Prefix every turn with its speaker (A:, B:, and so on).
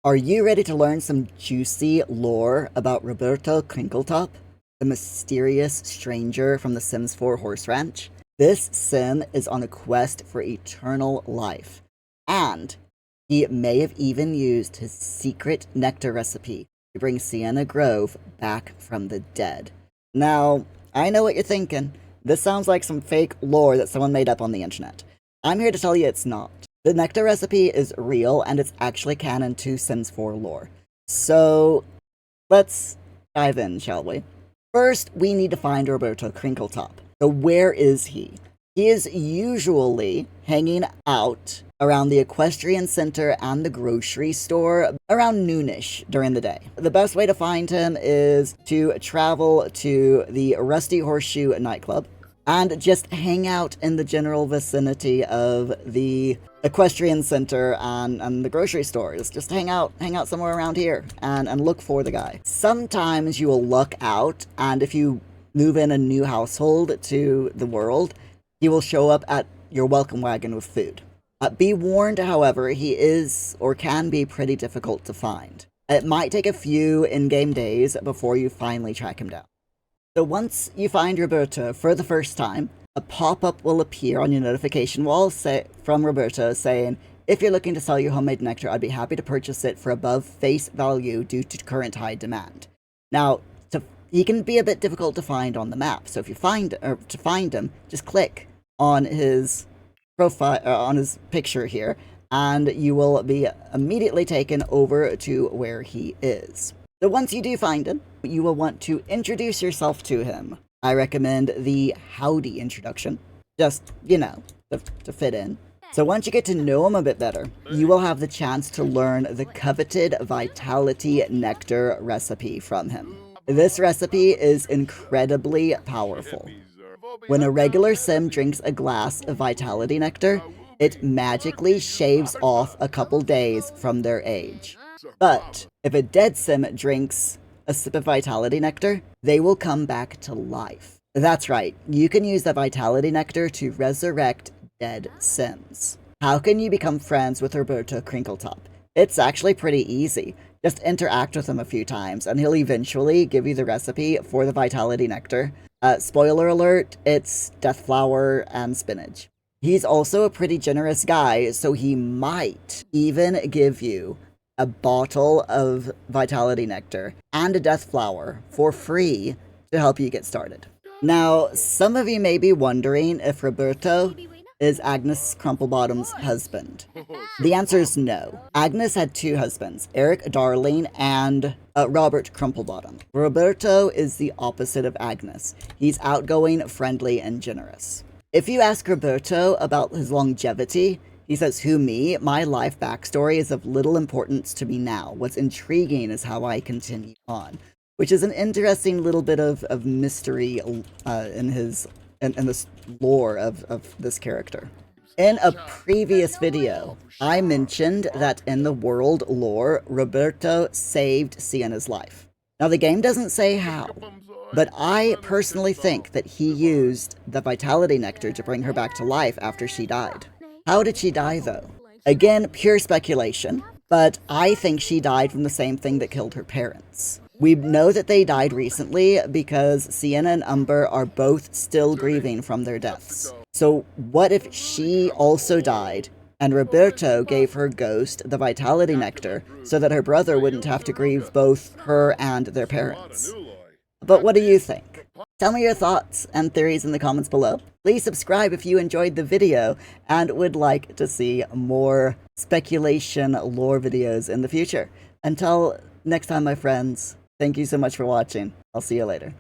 A: Are you ready to learn some juicy lore about Roberto Crinkletop, the mysterious stranger from the Sims 4 Horse Ranch? This sim is on a quest for eternal life, and he may have even used his secret nectar recipe to bring Sienna Grove back from the dead. Now, I know what you're thinking. This sounds like some fake lore that someone made up on the internet. I'm here to tell you it's not. The nectar recipe is real, and it's actually canon to Sims 4 lore. So, let's dive in, shall we? First, we need to find Roberto Crinkletop. So where is he? He is usually hanging out around the equestrian center and the grocery store around noonish during the day. The best way to find him is to travel to the Rusty Horseshoe nightclub and just hang out in the general vicinity of the equestrian center and the grocery stores. Just hang out somewhere around here and look for the guy. Sometimes you will luck out, and if you move in a new household to the world, he will show up at your welcome wagon with food. Be warned, however, he is or can be pretty difficult to find. It might take a few in-game days before you finally track him down. So once you find Roberto for the first time, a pop-up will appear on your notification wall from Roberto saying, "If you're looking to sell your homemade nectar, I'd be happy to purchase it for above face value due to current high demand." Now, he can be a bit difficult to find on the map, so if you to find him, just click on his profile, on his picture here, and you will be immediately taken over to where he is. So once you do find him, you will want to introduce yourself to him. I recommend the howdy introduction, just, to fit in. So once you get to know him a bit better, you will have the chance to learn the coveted Vitality Nectar recipe from him. This recipe is incredibly powerful. When a regular sim drinks a glass of Vitality Nectar, it magically shaves off a couple days from their age. But if a dead sim drinks a sip of Vitality Nectar, they will come back to life. That's right, you can use the Vitality Nectar to resurrect dead sims. How can you become friends with Roberto Crinkletop? It's actually pretty easy. Just interact with him a few times, and he'll eventually give you the recipe for the Vitality Nectar. Spoiler alert, it's death flower and spinach. He's also a pretty generous guy, so he might even give you a bottle of Vitality Nectar and a death flower for free to help you get started. Now, some of you may be wondering if Roberto is Agnes Crumplebottom's husband. The answer is no. Agnes had two husbands, Eric Darling and Robert Crumplebottom. Roberto is the opposite of Agnes. He's outgoing, friendly, and generous. If you ask Roberto about his longevity, he says, "Who, me? My life backstory is of little importance to me now. What's intriguing is how I continue on." Which is an interesting little bit of mystery in this lore of this character. In a previous video, I mentioned that in the world lore, Roberto saved Sienna's life. Now, the game doesn't say how, but I personally think that he used the Vitality Nectar to bring her back to life after she died. How did she die, though? Again, pure speculation, but I think she died from the same thing that killed her parents. We know that they died recently because Sienna and Umber are both still grieving from their deaths. So what if she also died, and Roberto gave her ghost the Vitality Nectar so that her brother wouldn't have to grieve both her and their parents? But what do you think? Tell me your thoughts and theories in the comments below. Please subscribe if you enjoyed the video and would like to see more speculation lore videos in the future. Until next time, my friends, thank you so much for watching. I'll see you later.